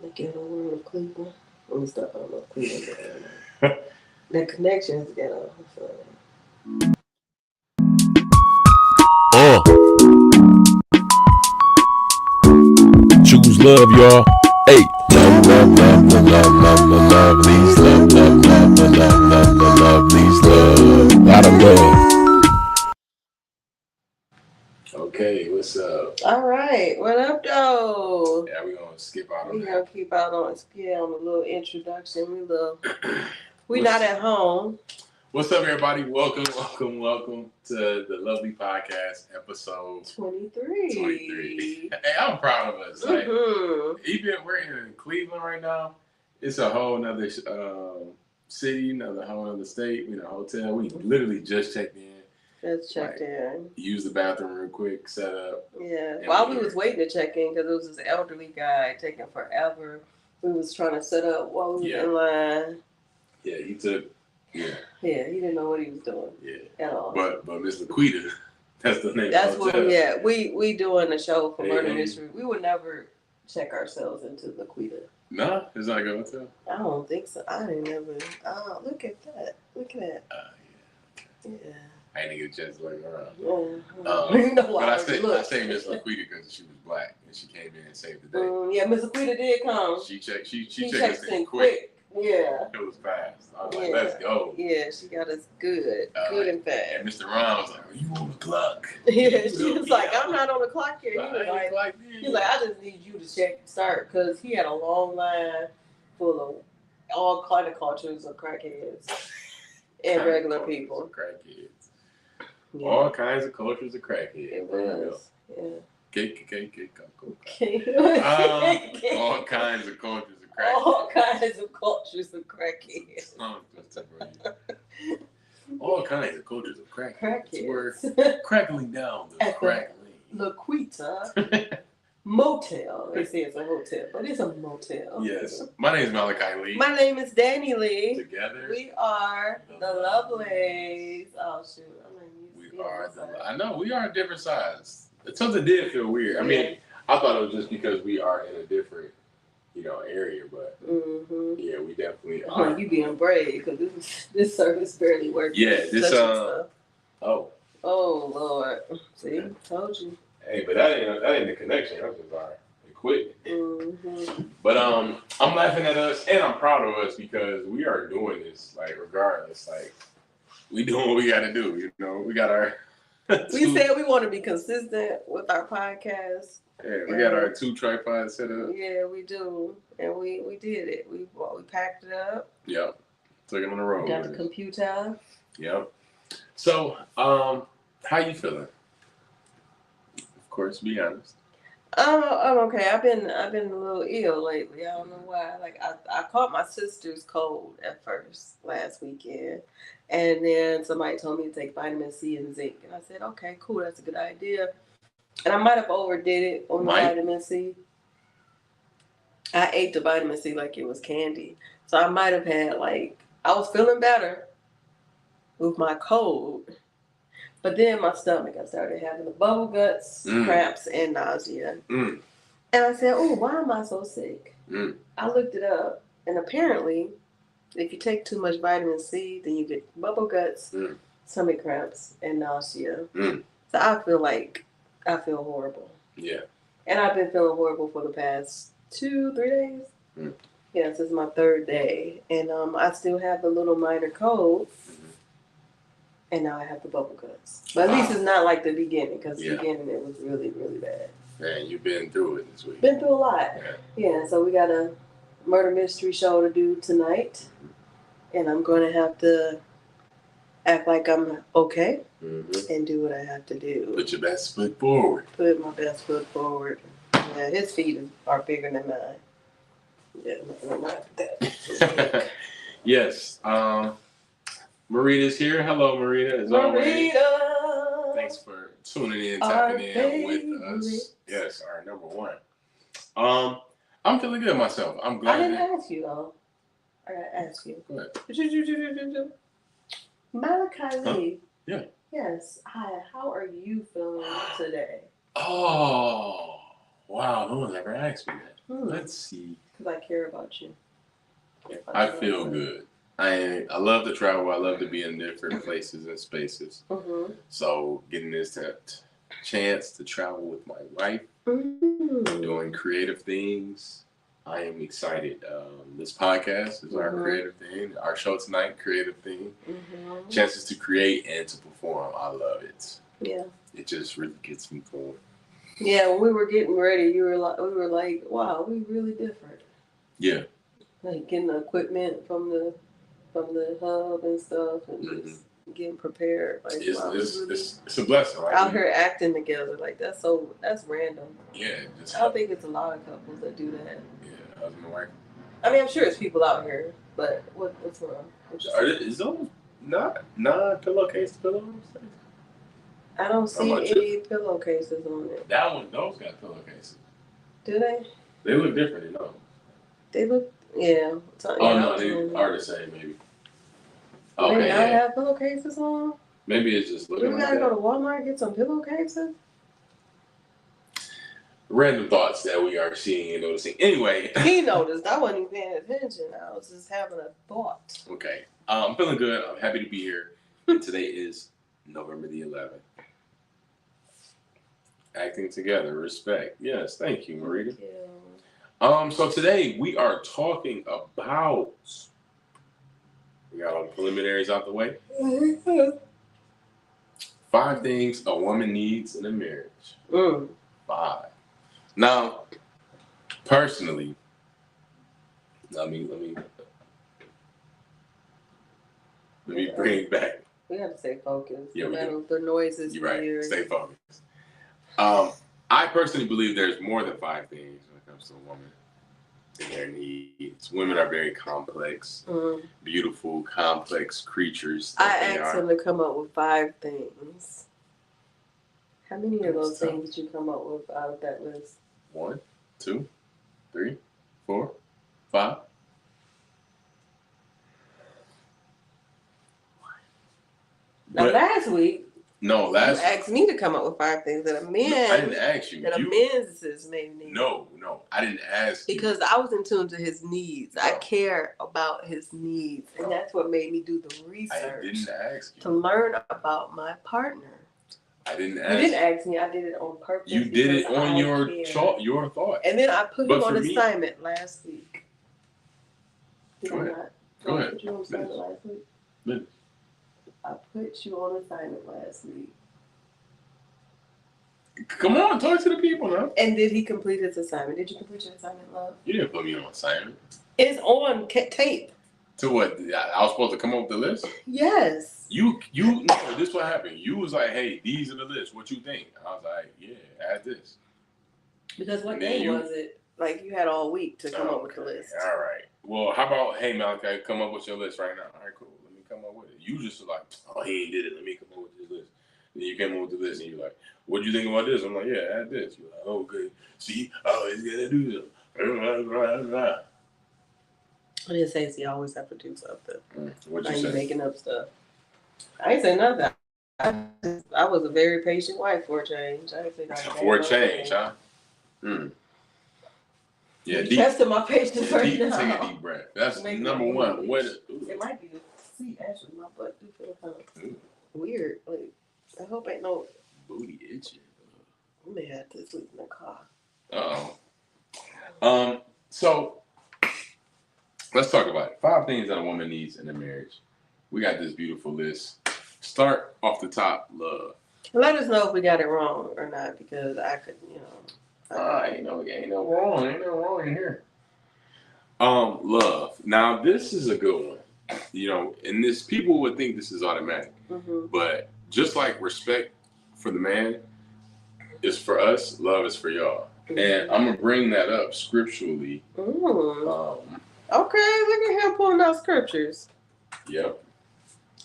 The ghetto world of Cleveland. Let me stop. I don't know if Cleveland. The connection is ghetto. Choose love, y'all. Hey, love, love, love, love, love, love, love, love, these love, love, love, love, love, love, love, these love. Lot of love. Okay, what's up? All right, what up, though? Yeah, we gonna skip out on We that. gonna keep out on a little introduction. We not at home. What's up, everybody? Welcome to the LuvLee podcast, episode 23. Hey, I'm proud of us. Like, even we're in Cleveland right now. It's a whole nother city, another whole nother state. We in a hotel. We literally just checked in. Just checked in. Used the bathroom real quick, set up. Yeah. While we was waiting to check in, because it was this elderly guy taking forever. We was trying to set up while we was in line. Yeah, he took. Yeah. Yeah, he didn't know what he was doing. Yeah. At all. But Miss Laquita, that's the name. That's what we doing the show for Murder Mystery. We would never check ourselves into Laquita. No, it's not a good hotel. I don't think so. I didn't ever. Oh, look at that. Look at that. Yeah. I didn't get a chance to look around. But I say Miss Laquita because she was black and she came in and saved the day. Yeah, Miss Laquita did come. She checked us in in quick. Yeah. It was fast. I was like, let's go. Yeah, she got us good and fast. And Mr. Ron was like, are you on the clock? Yeah, she was like, I'm not on the clock yet. He was like, I just need you to start, because he had a long line full of all kind of cultures of crackheads and regular people. Crackheads. Yeah. All kinds of cultures of crackheads. It was. Yeah. Cake. All kinds of cultures of crackheads. All kinds of cultures of crackheads. All kinds of cultures of crackheads. We're crackling down the crackling. Laquita Motel. They say it's a hotel, but it's a motel. Yes. My name is Malachi Lee. My name is Danny Lee. Together, we are the LuvLees. Oh, shoot. I know, we are a different size. Something did feel weird. I mean, I thought it was just because we are in a different, area, but yeah, we definitely are. Oh, you being brave, because this service barely works. Yeah, this Oh Lord. See, told you. Hey, but that ain't the connection. That was just our equipment. But I'm laughing at us, and I'm proud of us, because we are doing this regardless. We doing what we got to do. We got our. We said we want to be consistent with our podcast. Yeah, we got our 2 tripods set up. Yeah, we do, and we did it. We packed it up. Yep, took it on the road. Got the computer. Yep. So, how you feeling? Of course, be honest. I'm okay. I've been a little ill lately. I don't know why. I caught my sister's cold at first last weekend, and then somebody told me to take vitamin C and zinc, and I said, okay, cool, that's a good idea. And I might have overdid it on the vitamin C. I ate the vitamin C like it was candy, so I might have had I was feeling better with my cold. But then my stomach, I started having the bubble guts, cramps, and nausea. And I said, oh, why am I so sick? I looked it up, and apparently, if you take too much vitamin C, then you get bubble guts, stomach cramps, and nausea. So I feel horrible. Yeah. And I've been feeling horrible for the past 2-3 days. Yeah, this is my 3rd day. And I still have the little minor cold. And now I have the bubble guts. But at least it's not like the beginning, because the beginning it was really, really bad. Man, you've been through it this week. Been through a lot. Yeah, so we got a murder mystery show to do tonight. And I'm going to have to act like I'm okay and do what I have to do. Put your best foot forward. Put my best foot forward. Yeah, his feet are bigger than mine. Yeah, not that. Yes. Marita's here. Hello, Marita. As always. Thanks for tuning in, tapping in with us. Yes, our number one. I'm feeling good myself. I'm glad. I didn't ask you though. I gotta ask you. Go ahead. Malachi Lee. Yeah. Yes. Hi. How are you feeling today? Oh. Wow, no one ever asked me that. Let's see. Because I care about you. I feel good. I love to travel. I love to be in different places and spaces. Mm-hmm. So getting this chance to travel with my wife, doing creative things, I am excited. This podcast is our creative thing. Our show tonight, creative thing. Mm-hmm. Chances to create and to perform. I love it. Yeah. It just really gets me going. Yeah, when we were getting ready, we were like, wow, we really different. Yeah. Like getting the equipment from the hub and stuff, and just getting prepared. Like, wow, it's a blessing. Right? Out here acting together, like that's random. Yeah. I don't think it's a lot of couples that do that. Yeah, husband and wife. I mean, I'm sure it's people out here, but what's wrong? Is those not pillowcase pillows? I don't see any pillowcases on it. Those got pillowcases. Do they? They look different, no. They look, yeah. No, they are the same, maybe. Okay, they not have pillowcases on? Maybe it's just looking like that. We gotta go to Walmart and get some pillowcases? Random thoughts that we are seeing and noticing. Anyway. He noticed. I wasn't even paying attention. I was just having a thought. Okay. I'm feeling good. I'm happy to be here. Today is November the 11th. Acting together, respect. Yes, thank you, Marita. Thank you. So today we are talking about. We got all the preliminaries out the way. 5 things a woman needs in a marriage. 5. Now, personally, let me bring it back. We have to stay focused. Yeah, the noises. You're right. Weird. Stay focused. I personally believe there's more than 5 things when it comes to a woman and their needs. Women are very complex, beautiful, complex creatures. I asked him to come up with 5 things. How many of those things did you come up with out of that list? 1, 2, 3, 4, 5. Now, last week, you asked me to come up with 5 things that a man. No, I didn't ask you. That a man's may need. No, I didn't ask you. Because I was in tune to his needs. No. I care about his needs, and that's what made me do the research. I didn't ask you to learn about my partner. I didn't ask. You didn't ask me. I did it on purpose. You did it on your thought. And then I put him on assignment last week. Go ahead. Go ahead. Put you on assignment last week? I put you on assignment last week. Come on, talk to the people now. And did he complete his assignment? Did you complete your assignment, love? You didn't put me on assignment. It's on tape. To what? I was supposed to come up with the list? Yes. No, this is what happened. You was like, hey, these are the lists. What you think? I was like, yeah, add this. Because what day was it? Like, you had all week to come up with the list. All right. Well, how about, hey, Malachi, come up with your list right now. All right, cool. Let me come up with it. You just was like, oh, he ain't did it. Let me come up with this list. Then you came up with the list, and you're like, what do you think about this? I'm like, yeah, add this. You're like, oh, good. See, he's going to do this. I didn't say he always have to do something. What'd you say? Making up stuff. I ain't say nothing. I was a very patient wife for a change. I didn't say nothing. For a change, huh? Yeah, you tested my patience right now. Take a deep breath. That's number one. It might be the seat, actually. My butt do feel kind of weird. Like, I hope ain't no booty itching. I may have to sleep in the car. So let's talk about it. 5 things that a woman needs in a marriage. We got this beautiful list. Start off the top, love. Let us know if we got it wrong or not, because I could, ain't no wrong. Ain't no wrong in here. Love. Now, this is a good one. And this, people would think this is automatic. But just like respect for the man is for us, love is for y'all. And I'm going to bring that up scripturally. Okay, look at him pulling out scriptures. Yep.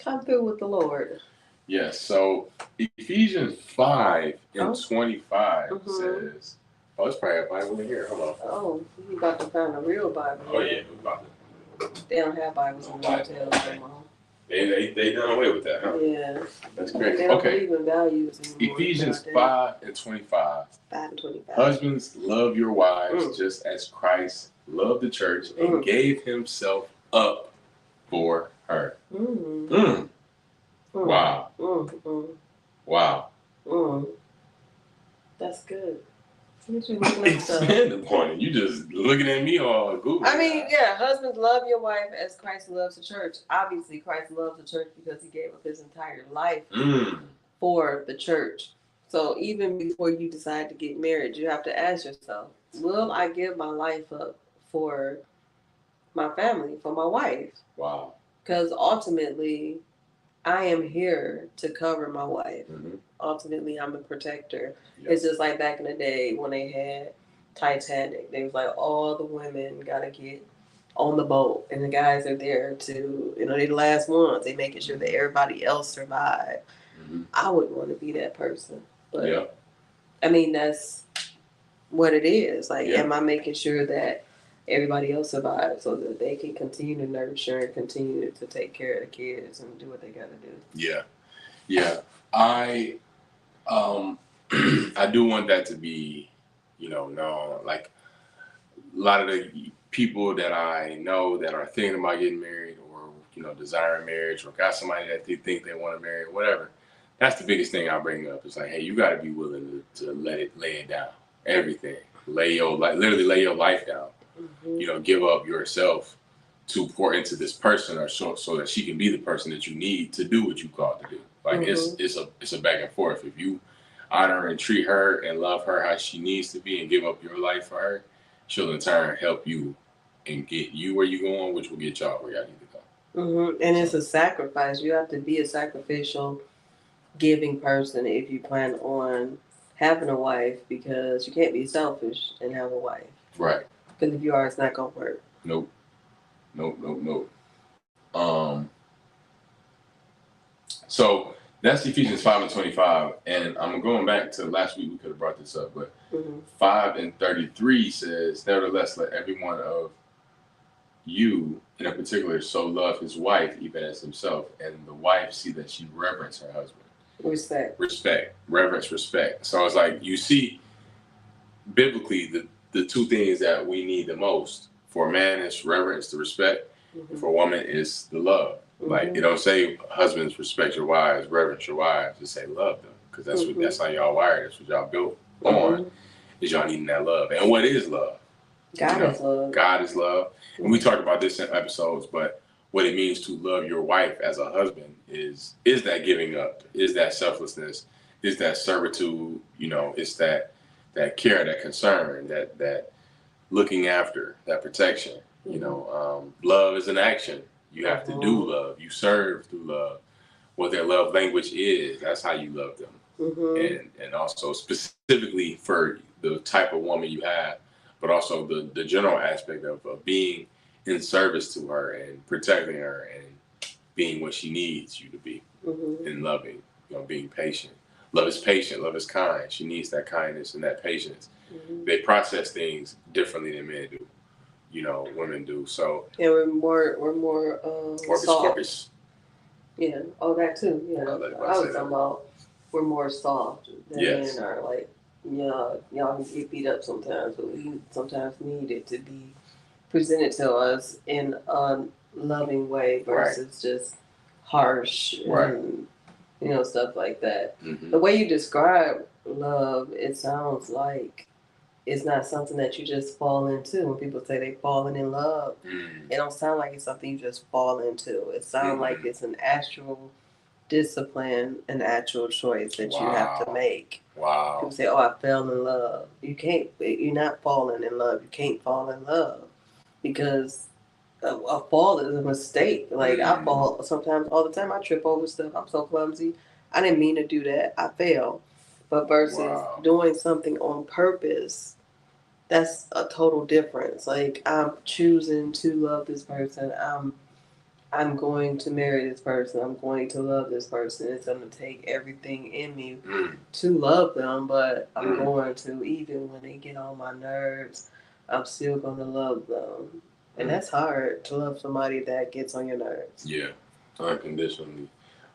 Come through with the Lord. Yes. So Ephesians 5 and 25 says, it's probably a Bible in here. Hold on. Oh, you about to find a real Bible. Oh, yeah. We about to. They don't have Bibles in the hotels anymore. They done away with that, huh? Yeah. That's crazy. They don't Okay. believe in values anymore. Ephesians nowadays. 5:25. 5:25. Husbands, love your wives just as Christ loved the church and gave himself up for her. Wow. Wow. That's good. Expand upon it. You just looking at me all Google. I mean, yeah, husbands, love your wife as Christ loves the church. Obviously, Christ loves the church because he gave up his entire life for the church. So even before you decide to get married, you have to ask yourself, will I give my life up for my family, for my wife? Wow. Because ultimately, I am here to cover my wife. Ultimately, I'm a protector. Yep. It's just like back in the day when they had Titanic. They was like, all the women got to get on the boat, and the guys are there to, they the last ones. They making sure that everybody else survive. I wouldn't want to be that person. But, I mean, that's what it is. Like, am I making sure that everybody else survives so that they can continue to nurture and continue to take care of the kids and do what they got to do? Yeah. I I do want that to be, known. Like a lot of the people that I know that are thinking about getting married or, desiring marriage or got somebody that they think they want to marry or whatever. That's the biggest thing I bring up. It's like, hey, you got to be willing to lay it down. Everything. Literally lay your life down. Give up yourself to pour into this person or so that she can be the person that you need to do what you called to do. Like it's a back and forth. If you honor and treat her and love her how she needs to be and give up your life for her, she'll in turn help you and get you where you're going, which will get y'all where y'all need to go. And it's a sacrifice. You have to be a sacrificial, giving person if you plan on having a wife, because you can't be selfish and have a wife. Right. Because if you are, it's not gonna work. Nope. So that's Ephesians 5:25, and I'm going back to last week. We could have brought this up, but 5:33 says, "Nevertheless, let every one of you, in a particular, so love his wife even as himself, and the wife see that she reverence her husband." Respect, reverence, respect. So it's like you see, biblically, the two things that we need the most for a man is reverence, the respect. For a woman is the love. Like, it don't say husbands respect your wives, reverence your wives. Just say love them, because that's how y'all wired. That's what y'all built on. Is y'all needing that love? And what is love? God is love. God is love. And we talked about this in episodes, but what it means to love your wife as a husband is that giving up, is that selflessness, is that servitude. It's that care, that concern, that looking after, that protection. Love is an action. You have to do love. You serve through love. What their love language is, that's how you love them. And also specifically for the type of woman you have, but also the general aspect of being in service to her and protecting her and being what she needs you to be, and loving, being patient. Love is patient. Love is kind. She needs that kindness and that patience. They process things differently than men do. Women do. So we're more soft. Yeah, that too. Yeah, I was talking about we're more soft than men are. Like, y'all can get beat up sometimes, but we sometimes need it to be presented to us in a loving way versus just harsh and stuff like that. The way you describe love, it sounds like it's not something that you just fall into. When people say they falling in love, it don't sound like it's something you just fall into. It sounds like it's an actual discipline, an actual choice that you have to make. Wow. People say, "Oh, I fell in love." You can't. You're not falling in love. You can't fall in love because a fall is a mistake. Like, I fall sometimes all the time. I trip over stuff. I'm so clumsy. I didn't mean to do that. I fell. But versus doing something on purpose, that's a total difference. Like, I'm choosing to love this person. I'm going to marry this person. I'm going to love this person. It's going to take everything in me to love them, but I'm going to, even when they get on my nerves, I'm still going to love them. And that's hard, to love somebody that gets on your nerves. Yeah. Unconditionally.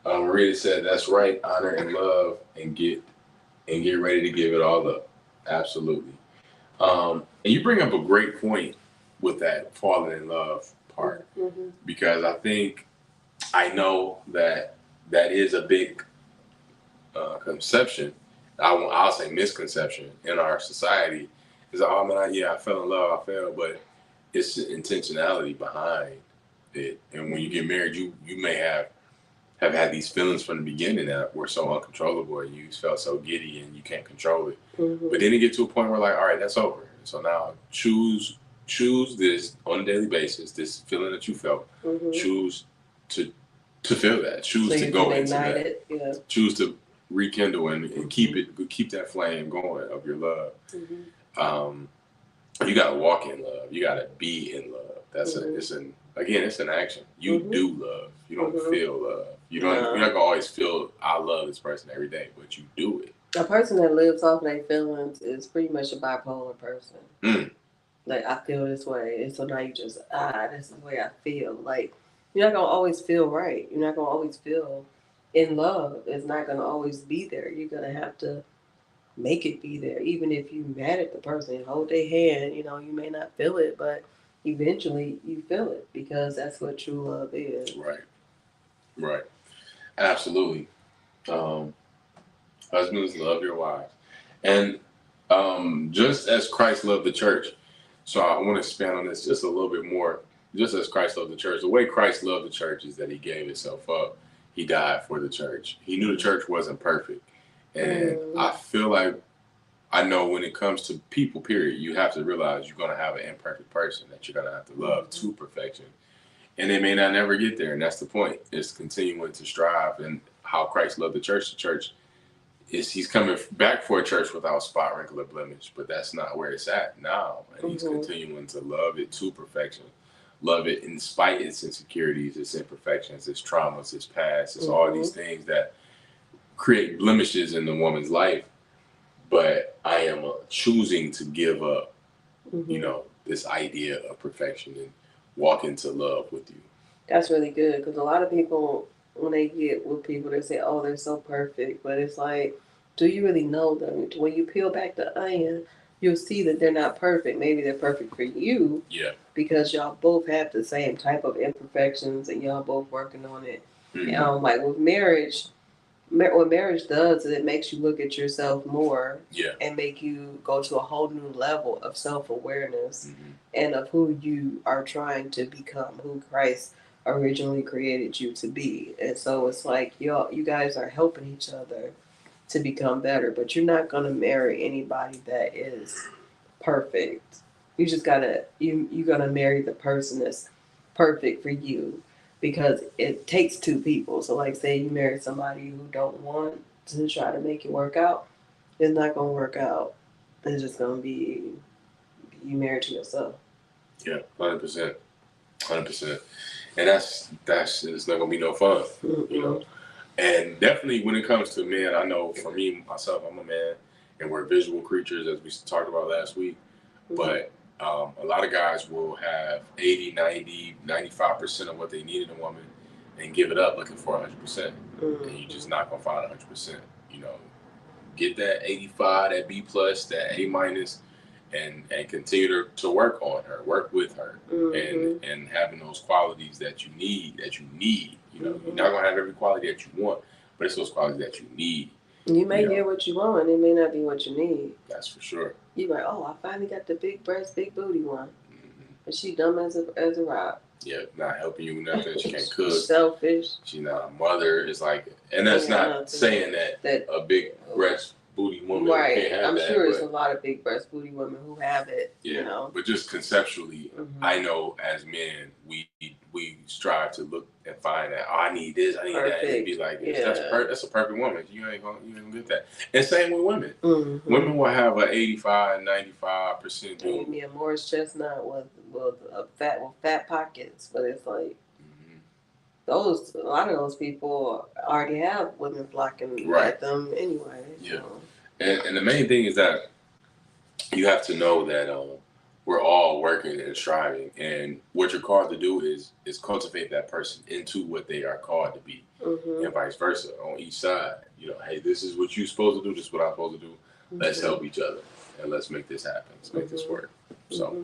Marita said, "That's right. Honor and love, and get ready to give it all up." Absolutely. And you bring up a great point with that falling in love part, because I think I know that is a big conception. I'll say misconception in our society is, oh man, I fell in love, I fell, but it's the intentionality behind it. And when you get married, you may have had these feelings from the beginning that were so uncontrollable, and you felt so giddy and you can't control it. But then you get to a point where, like, all right, that's over. So now choose this on a daily basis, this feeling that you felt. Choose to feel that. Choose to go into that. It, yeah. Choose to rekindle and keep that flame going of your love. You gotta walk in love. You gotta be in love. That's it's an action. You do love. You don't feel love. You're not gonna always feel I love this person every day, but you do it. A person that lives off their feelings is pretty much a bipolar person. Like, I feel this way, and so now you just this is the way I feel. Like, you're not gonna always feel right. You're not gonna always feel in love. It's not gonna always be there. You're gonna have to make it be there. Even if you're mad at the person, hold their hand, you may not feel it, but eventually you feel it, because that's what true love is. Right. Absolutely. Husbands, love your wives. And just as Christ loved the church, so I want to expand on this just a little bit more. Just as Christ loved the church, the way Christ loved the church is that he gave himself up. He died for the church. He knew the church wasn't perfect. And I feel like, I know when it comes to people, period, you have to realize you're going to have an imperfect person that you're going to have to love to perfection. And they may not never get there. And that's the point. It's continuing to strive. And how Christ loved the church is he's coming back for a church without spot, wrinkle, or blemish. But that's not where it's at now. And he's continuing to love it to perfection. Love it in spite of its insecurities, its imperfections, its traumas, its past. It's all these things that create blemishes in the woman's life. But I am choosing to give up, this idea of perfection and walk into love with you. That's really good, because a lot of people, when they get with people, they say, oh, they're so perfect. But it's like, do you really know them? When you peel back the onion, you'll see that they're not perfect. Maybe they're perfect for you. Yeah. Because y'all both have the same type of imperfections and y'all both working on it. Like with marriage, what marriage does is it makes you look at yourself more and make you go to a whole new level of self-awareness and of who you are trying to become, who Christ originally created you to be. And so it's like you guys are helping each other to become better, but you're not going to marry anybody that is perfect. You just gotta you gonna marry the person that's perfect for you, because it takes two people. So like, say you marry somebody who don't want to try to make it work out, it's not gonna work out. It's just gonna be you married to yourself. Yeah, 100%. And that's it's not gonna be no fun, And definitely when it comes to men, I know for me myself, I'm a man, and we're visual creatures, as we talked about last week. But a lot of guys will have 80, 90, 95% of what they need in a woman and give it up looking for 100%. And you're just not going to find 100%. Get that 85, that B plus, that A minus, and continue to work on her, work with her, and having those qualities that you need. You're not going to have every quality that you want, but it's those qualities that you need. You may get what you want, it may not be what you need. That's for sure. You're like, oh, I finally got the big breast, big booty one. But she dumb as a rock. Yeah, not helping you with nothing. She can't cook. Selfish. She's not a mother. It's like, and that's not saying that a big breast booty woman can't have I'm that. sure there's a lot of big breast booty women who have it. Yeah, but just conceptually, I know as men, we strive to look and find that, oh, I need this, I need that, and be like, that's a perfect woman. You ain't gonna get that. And same with women. Women will have an 85, 95% dude. Maybe a Morris chestnut with fat pockets, but it's like a lot of those people already have women flocking at them anyway. Yeah. So. And the main thing is that you have to know that we're all working and striving, and what you're called to do is cultivate that person into what they are called to be, and vice versa on each side. Hey, this is what you're supposed to do. This is what I'm supposed to do. Let's help each other and let's make this happen. Let's make this work. So,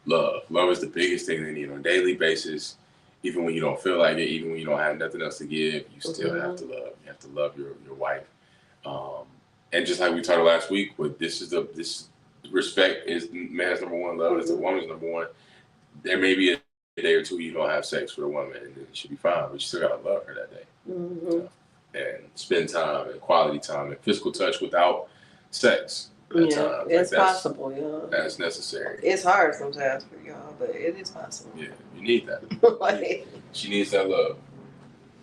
love is the biggest thing they need on a daily basis. Even when you don't feel like it, even when you don't have nothing else to give, you still have to love. You have to love your wife. And just like we talked last week, this respect is man's number one, love is the woman's number one. There may be a day or two you don't have sex with a woman, and it should be fine, but you still gotta love her that day. And spend time and quality time and physical touch without sex. At times. It's possible. Yeah, that's necessary. It's hard sometimes for y'all, but it is possible. Yeah, you need that. She needs that love.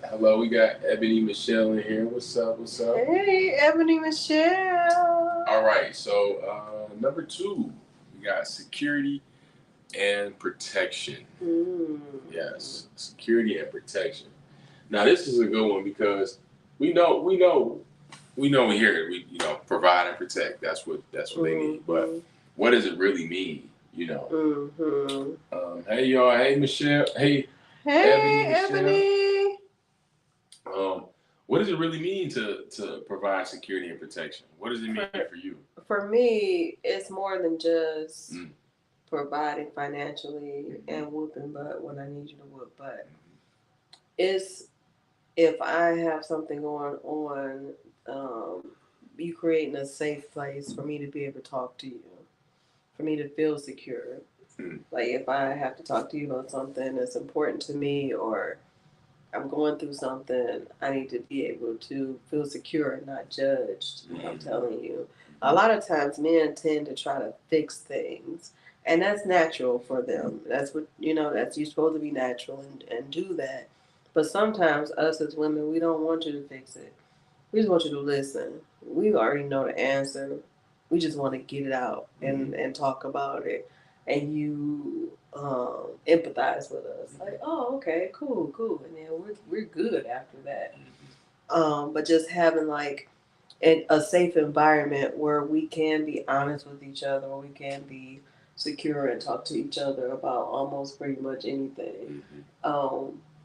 Hello, we got Ebony Michelle in here. What's up? Hey, Ebony Michelle. All right, so number 2, we got security and protection. Yes, security and protection. Now, this is a good one because we know we hear it. We provide and protect. That's what they need. But what does it really mean? Hey y'all. Hey Michelle. Hey Ebony. What does it really mean to provide security and protection? What does it mean for you? For me, it's more than just providing financially and whooping butt when I need you to whoop butt. It's if I have something going on, you creating a safe place for me to be able to talk to you, for me to feel secure. Like if I have to talk to you about something that's important to me or I'm going through something, I need to be able to feel secure and not judged. I'm telling you. A lot of times men tend to try to fix things, and that's natural for them. That's what, that's you're supposed to be natural and do that. But sometimes us as women, we don't want you to fix it. We just want you to listen. We already know the answer. We just want to get it out and talk about it. And you empathize with us. Like, oh, okay, cool. And then we're good after that. But just having like a safe environment where we can be honest with each other, or we can be secure and talk to each other about almost pretty much anything.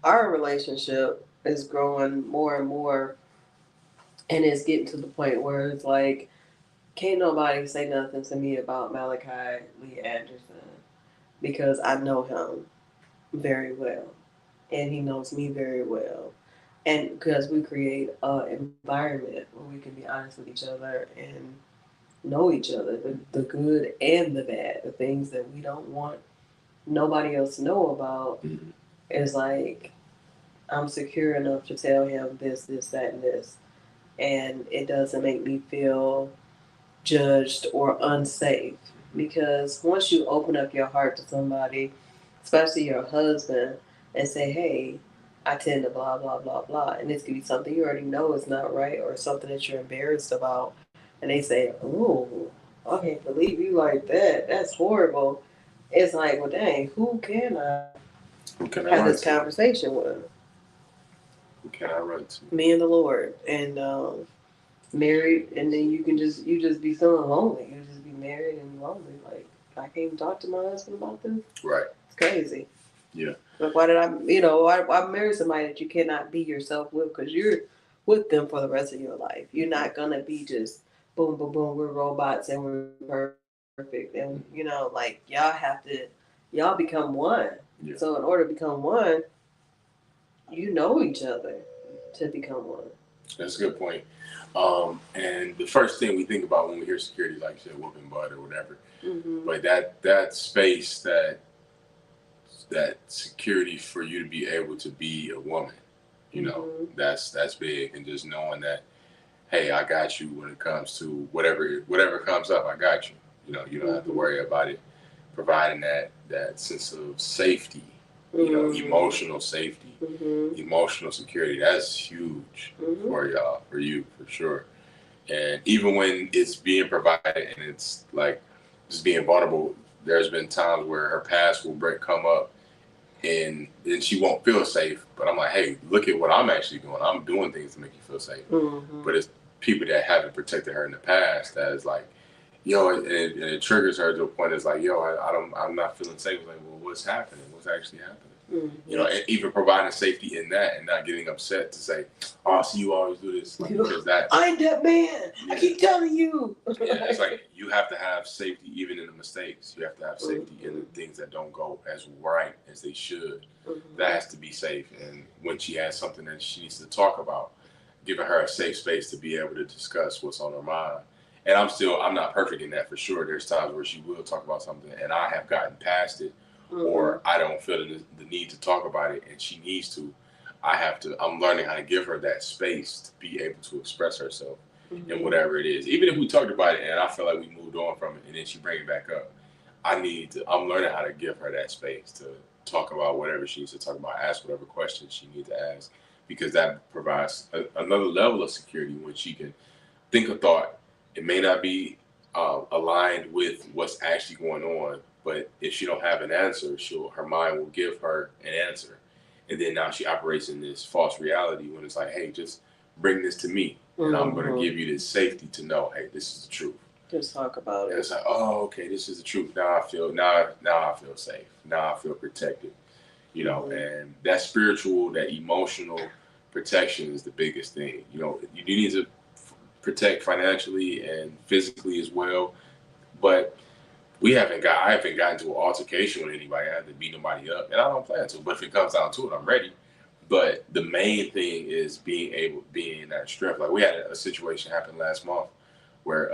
Our relationship is growing more and more, and it's getting to the point where it's like, can't nobody say nothing to me about Malachi Lee Anderson because I know him very well, and he knows me very well. And because we create an environment where we can be honest with each other and know each other, the good and the bad, the things that we don't want nobody else to know about. Is like, I'm secure enough to tell him this, that, and this. And it doesn't make me feel judged or unsafe. Because once you open up your heart to somebody, especially your husband, and say, hey, I tend to blah, blah, blah, blah. And this could be something you already know is not right or something that you're embarrassed about. And they say, oh, I can't believe you like that. That's horrible. It's like, well, dang, who can I have this conversation with? Who can I run to? Me and the Lord. And married, and then you just be feeling lonely. You just be married and lonely. Like, I can't even talk to my husband about this. Right. It's crazy. Yeah. Like, why did I marry somebody that you cannot be yourself with, because you're with them for the rest of your life. You're not gonna be just boom, boom, boom. We're robots and we're perfect, and like y'all become one. Yeah. So in order to become one, you know each other to become one. That's a good point. And the first thing we think about when we hear security, like you said, whooping butt or whatever, but that space, that security for you to be able to be a woman, that's big. And just knowing that, hey, I got you when it comes to whatever comes up, I got you. You don't have to worry about it. Providing that sense of safety, emotional safety, emotional security, that's huge for y'all, for you, for sure. And even when it's being provided and it's like just being vulnerable, there's been times where her past will come up and then she won't feel safe. But I'm like, hey, look at what I'm actually doing. I'm doing things to make you feel safe. But it's people that haven't protected her in the past that is like, it triggers her to a point. It's like, I'm not feeling safe. Like, well, what's happening? What's actually happening? Mm-hmm. And even providing safety in that, and not getting upset to say, "Oh, I see you always do this," like, because that I ain't that man. I keep telling you. It's like you have to have safety even in the mistakes. You have to have safety in the things that don't go as right as they should. That has to be safe. And when she has something that she needs to talk about, giving her a safe space to be able to discuss what's on her mind. And I'm not perfect in that for sure. There's times where she will talk about something and I have gotten past it, or I don't feel the need to talk about it and she needs to. I'm learning how to give her that space to be able to express herself in whatever it is. Even if we talked about it and I feel like we moved on from it and then she bring it back up, I'm learning how to give her that space to talk about whatever she needs to talk about, ask whatever questions she needs to ask, because that provides another level of security when she can think a thought. It may not be aligned with what's actually going on, but if she don't have an answer, her mind will give her an answer. And then now she operates in this false reality when it's like, hey, just bring this to me. And I'm going to give you this safety to know, hey, this is the truth. Just talk about it. And it's like, oh, okay, this is the truth. Now I feel safe. Now I feel protected. And that spiritual, that emotional protection is the biggest thing. You need to protect financially and physically as well. But I haven't gotten to an altercation with anybody. I haven't beat nobody up, and I don't plan to. But if it comes down to it, I'm ready. But the main thing is being in that strength. Like, we had a situation happen last month where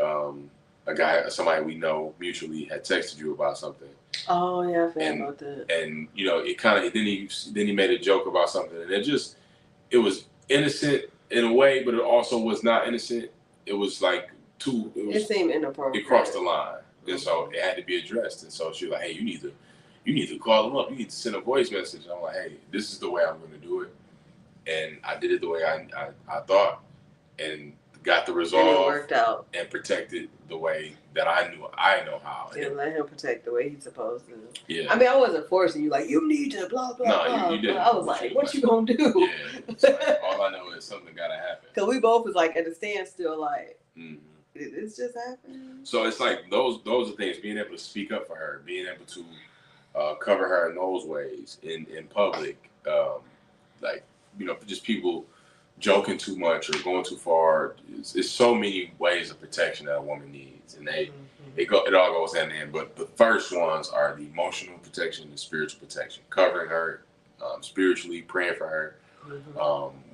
somebody we know mutually had texted you about something. Oh yeah, I forgot about that. And it kind of then he made a joke about something, and it was innocent in a way, but it also was not innocent. It was like it seemed inappropriate. It crossed the line. And so it had to be addressed. And so she was like, hey, you need to call them up. You need to send a voice message. And I'm like, hey, this is the way I'm going to do it. And I did it the way I thought, and got the resolve. And it worked out. And protected the way that I know how. And let him protect the way he's supposed to. Yeah. I mean, I wasn't forcing you, like, you need to blah, blah, blah. You didn't. I was like, what you going to do? Yeah. So, like, all I know is something got to happen. Because we both was like at a standstill, like, it's just happening. So it's like those are things, being able to speak up for her, being able to cover her in those ways in public, just people joking too much or going too far. It's so many ways of protection that a woman needs, and it all goes hand in hand. But the first ones are the emotional protection, the spiritual protection, covering her spiritually, praying for her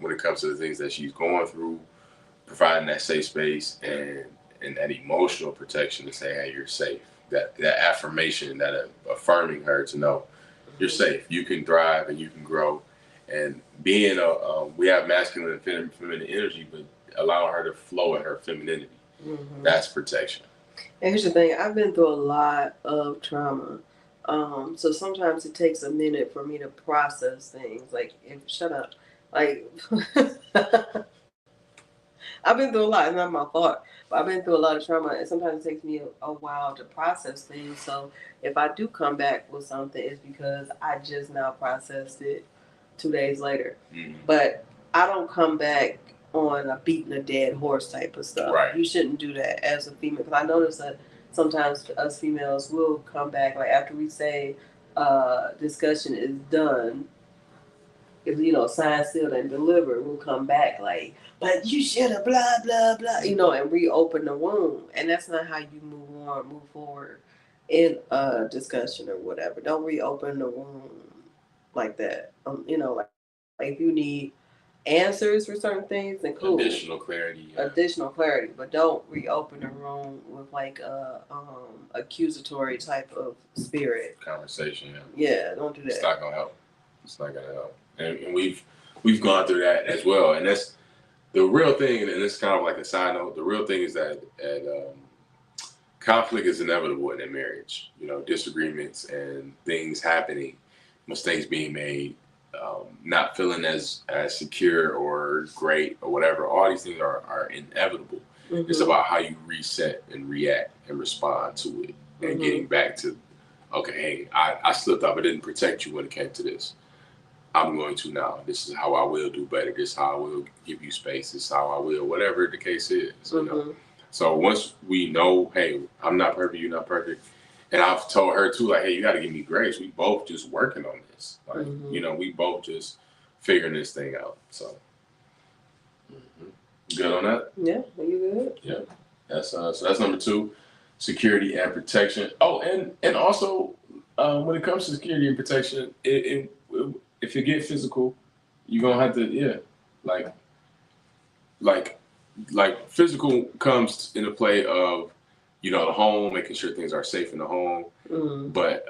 when it comes to the things that she's going through, providing that safe space and that emotional protection to say, hey, you're safe. That affirmation, that affirming her to know you're safe. You can thrive and you can grow. And being we have masculine and feminine energy, but allowing her to flow in her femininity. That's protection. And here's the thing: I've been through a lot of trauma, so sometimes it takes a minute for me to process things. Shut up, I've been through a lot. It's not my fault, but I've been through a lot of trauma, and sometimes it takes me a while to process things. So if I do come back with something, it's because I just now processed it 2 days later. But I don't come back on a beating a dead horse type of stuff. Right. You shouldn't do that as a female, because I notice that sometimes us females will come back, like after we say discussion is done, if signed, sealed, and delivered, we'll come back like, but you should have blah blah blah, and reopen the wound. And that's not how you move forward in a discussion or whatever. Don't reopen the wound like that. Like if you need answers for certain things, then cool. Additional clarity, but don't reopen the room with like a accusatory type of spirit conversation. Yeah, don't do that. It's not gonna help. It's not gonna help. And we've gone through that as well. And that's the real thing. And it's kind of like a side note. The real thing is that conflict is inevitable in a marriage. Disagreements and things happening, mistakes being made, not feeling as secure or great or whatever. All these things are inevitable. It's about how you reset and react and respond to it, and getting back to, okay, hey, I slipped up. I didn't protect you when it came to this. I'm going to now. This is how I will do better. This is how I will give you space. This is how I will, whatever the case is. So once we know, hey, I'm not perfect, you're not perfect, and I've told her too, like, hey, you got to give me grace. We both just working on this. Like, we both just figuring this thing out. So, good on that? Yeah, are you good? Yeah. That's so that's number 2, security and protection. Oh, and also when it comes to security and protection, if it get physical, you're gonna have to like physical comes into play of the home, making sure things are safe in the home, but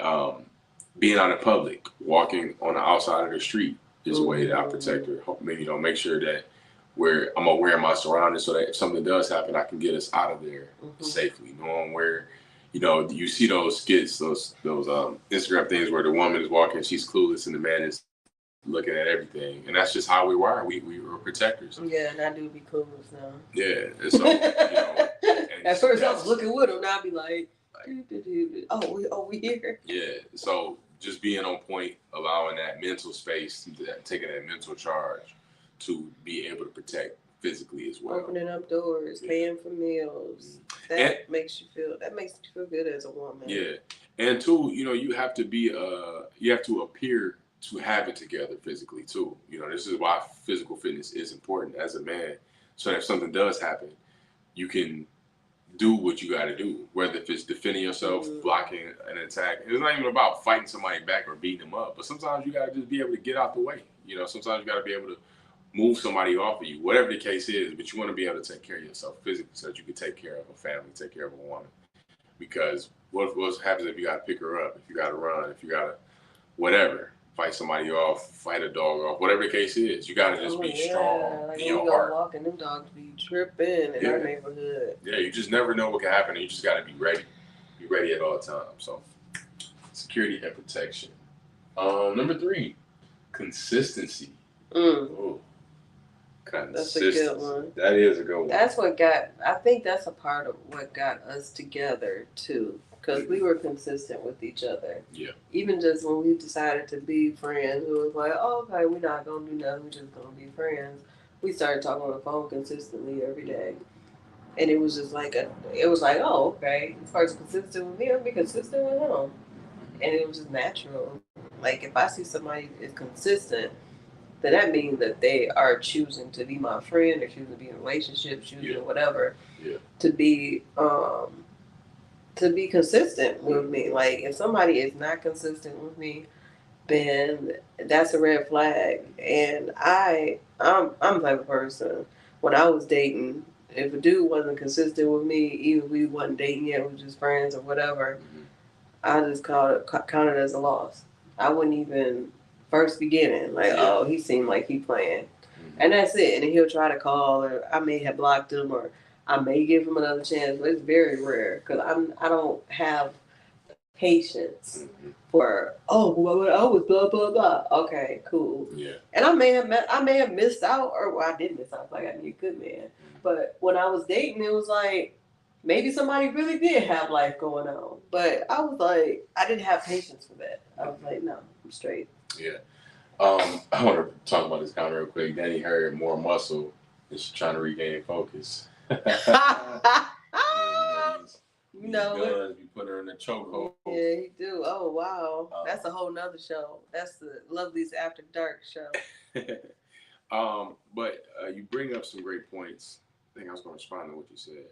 being out in public, walking on the outside of the street is a way that I protect her. Make sure that I'm aware of my surroundings so that if something does happen, I can get us out of there safely. Knowing where, you see those skits, those Instagram things where the woman is walking, she's clueless, and the man is looking at everything, and that's just how we were. We were protectors. Yeah, and I do be clueless now. Yeah, and so at first I was looking with him, now I be like, oh, we here. Yeah, so just being on point, allowing that mental space, taking that mental charge to be able to protect physically as well. Opening up doors, paying for meals. That makes you feel good as a woman. Yeah, and two, you have to appear to have it together physically too. This is why physical fitness is important as a man, so that if something does happen, you can do what you got to do, whether if it's defending yourself, blocking an attack. It's not even about fighting somebody back or beating them up, but sometimes you got to just be able to get out the way. Sometimes you got to be able to move somebody off of you, whatever the case is, but you want to be able to take care of yourself physically so that you can take care of a family, take care of a woman. Because what happens if you got to pick her up, if you got to run, if you got to whatever, fight somebody off, fight a dog off, whatever the case is, you got to just be strong in your heart. Walking, them dogs be tripping in our neighborhood. Yeah, you just never know what can happen, and you just got to be ready. Be ready at all times. So, security and protection. Number 3, consistency. Ooh. That's a good one. That is a good one. I think that's a part of what got us together too, because we were consistent with each other. Yeah. Even just when we decided to be friends, we was like, oh, okay, we're not gonna do nothing. We're just gonna be friends. We started talking on the phone consistently every day, and it was just oh, okay, this person's consistent with me, I'll be consistent with him, and it was just natural. Like if I see somebody is consistent, then that means that they are choosing to be my friend, or choosing to be in a relationship, choosing whatever, to be consistent with me. Like if somebody is not consistent with me, then that's a red flag. And I'm the type of person, when I was dating, if a dude wasn't consistent with me, even if we wasn't dating yet, we were just friends or whatever, I just count it as a loss. I wouldn't even first beginning, oh, he seemed like he playing. And that's it. And then he'll try to call, or I may have blocked him, or I may give him another chance, but it's very rare, because I don't have patience for, well, I was blah blah blah. Okay, cool. Yeah. And I may have missed out, or I did miss out. Like I need a good man. But when I was dating, it was like maybe somebody really did have life going on, but I was like, I didn't have patience for that. I was like, no, I'm straight. Yeah. I want to talk about this comment real quick. Danny heard more muscle, and she's trying to regain focus. You know, guns be putting her in the chokehold. Yeah, he do. Oh wow, that's a whole nother show. That's the LuvLee's After Dark show. But you bring up some great points. I think I was going to respond to what you said.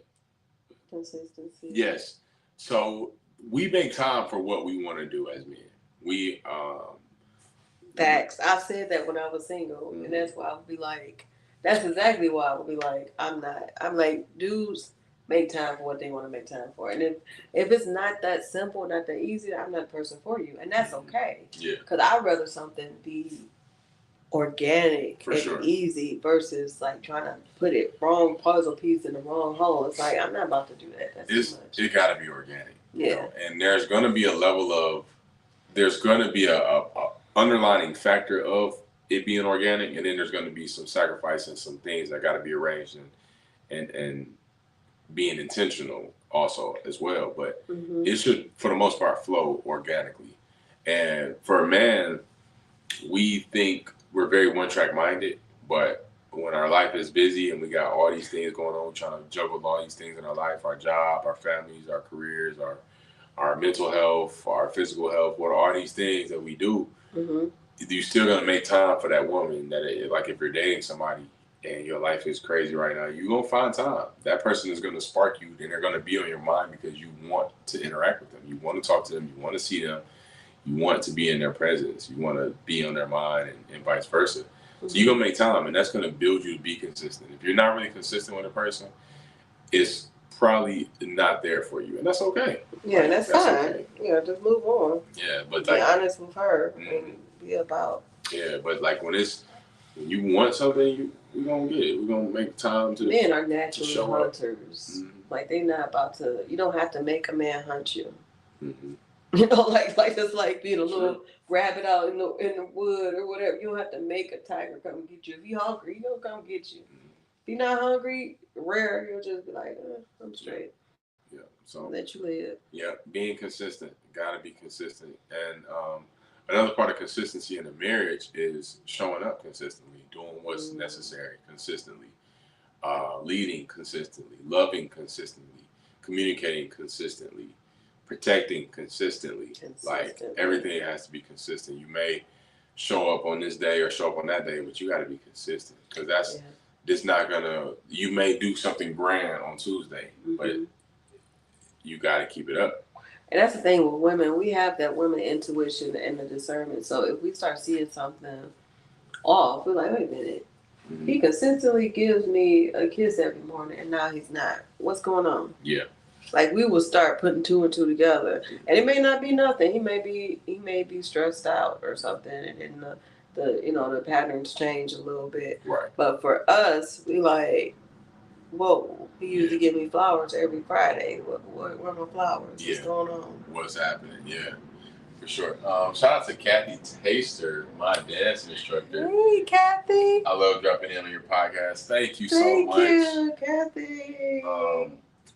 Consistency. Yes. So we make time for what we want to do as men. We facts. I said that when I was single, and that's why I would be like, that's exactly why I would be like, I'm like, dudes make time for what they want to make time for. And if it's not that simple, not that easy, I'm not the person for you. And that's okay. Yeah. Because I'd rather something be organic and easy versus like trying to put it wrong puzzle piece in the wrong hole. It's like, I'm not about to do that. That's too much. It got to be organic. Yeah. You know? And there's going to be a level of, there's going to be a underlining factor of it being organic, and then there's going to be some sacrifice and some things that got to be arranged and being intentional also as well. But it should, for the most part, flow organically. And for a man, we think we're very one-track minded, but when our life is busy and we got all these things going on, we're trying to juggle all these things in our life, our job, our families, our careers, our mental health, our physical health, what are all these things that we do, you're still going to make time for that woman like if you're dating somebody and your life is crazy right now, you're going to find time. That person is going to spark you, then they're going to be on your mind because you want to interact with them. You want to talk to them. You want to see them. You want to be in their presence. You want to be on their mind and vice versa. So you're going to make time, and that's going to build you to be consistent. If you're not really consistent with a person, it's probably not there for you, and that's okay. Yeah, like, that's fine. Okay. Yeah, just move on. Yeah, but be honest with her and be about. Yeah, but like when you want something, we're gonna get it. We're gonna make time to. Men are naturally hunters. Like they're not about to. You don't have to make a man hunt you. You know, like it's like being a little rabbit out in the wood or whatever. You don't have to make a tiger come get you. If you're hungry, he'll come get you. If you're not hungry, rare, he'll just be like, I'm straight. Yeah. So let you live. Yeah, being consistent. Gotta be consistent. And another part of consistency in a marriage is showing up consistently, doing what's necessary consistently, leading consistently, loving consistently, communicating consistently, protecting consistently. Like everything has to be consistent. You may show up on this day or show up on that day, but you got to be consistent because that's just not gonna. You may do something grand on Tuesday, but you got to keep it up. And that's the thing with women. We have that women intuition and the discernment. So if we start seeing something off, we're like, wait a minute. He consistently gives me a kiss every morning, and now he's not. What's going on? Yeah. Like we will start putting two and two together, and it may not be nothing. He may be stressed out or something, and then the patterns change a little bit. Right. But for us, we like, whoa. He usually give me flowers every Friday. What are my flowers? Yeah. What's going on? What's happening? Yeah, for sure. Shout out to Kathy Taster, my dance instructor. Hey, Kathy. I love dropping in on your podcast. Thank you so much. Thank you, Kathy.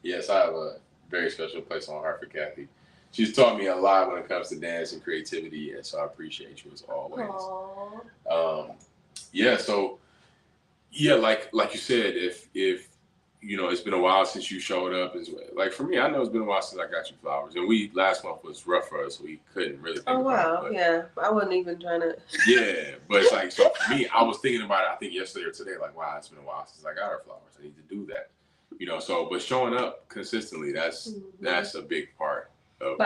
Yes, I have a very special place on my heart for Kathy. She's taught me a lot when it comes to dance and creativity, and so I appreciate you as always. Like you said, if it's been a while since you showed up as well. Like for me, I know it's been a while since I got you flowers, and last month was rough for us. We couldn't really think about it. Yeah, I wasn't even trying to. Yeah, but it's like, so for me, I was thinking about it, I think yesterday or today, like, wow, it's been a while since I got her flowers. I need to do that. But showing up consistently, that's a big part of.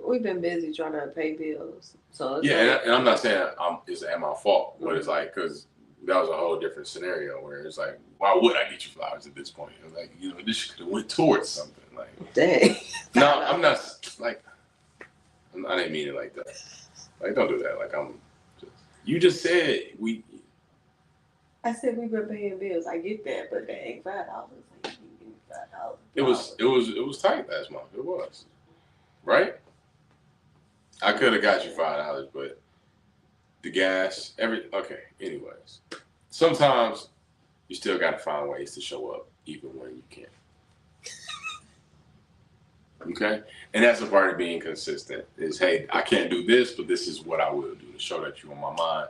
We've been busy trying to pay bills. So and I'm not saying it's at my fault, but it's like because that was a whole different scenario where it's like, why would I get you flowers at this point? It was like, this could have went towards something. Like, dang. No, I'm not like. I didn't mean it like that. Like, don't do that. Like you just said we. I said we've been paying bills. I get that, but that ain't $5. Like, you give me $5. It was tight last month. It was, right? I could have got you $5, but the gas, okay. Anyways, sometimes you still got to find ways to show up, even when you can't. Okay, and that's a part of being consistent. Is hey, I can't do this, but this is what I will do to show that you're on my mind,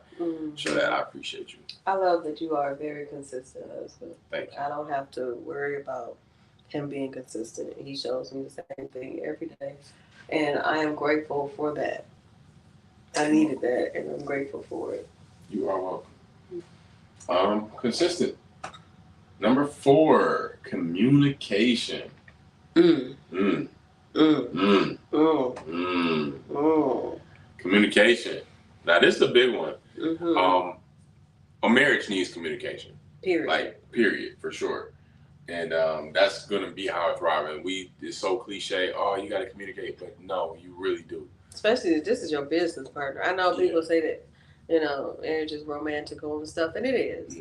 show that I appreciate you. I love that you are a very consistent husband. Thank you. I don't have to worry about him being consistent. He shows me the same thing every day, and I am grateful for that. I needed that, and I'm grateful for it. You are welcome. Consistent. Number 4, communication. Communication. Now, this is a big one. A marriage needs communication. Period. Like, period, for sure. And that's going to be how it thrives. And it's so cliche, you got to communicate. But no, you really do. Especially if this is your business partner. I know people say that, marriage is romantical and stuff, and it is.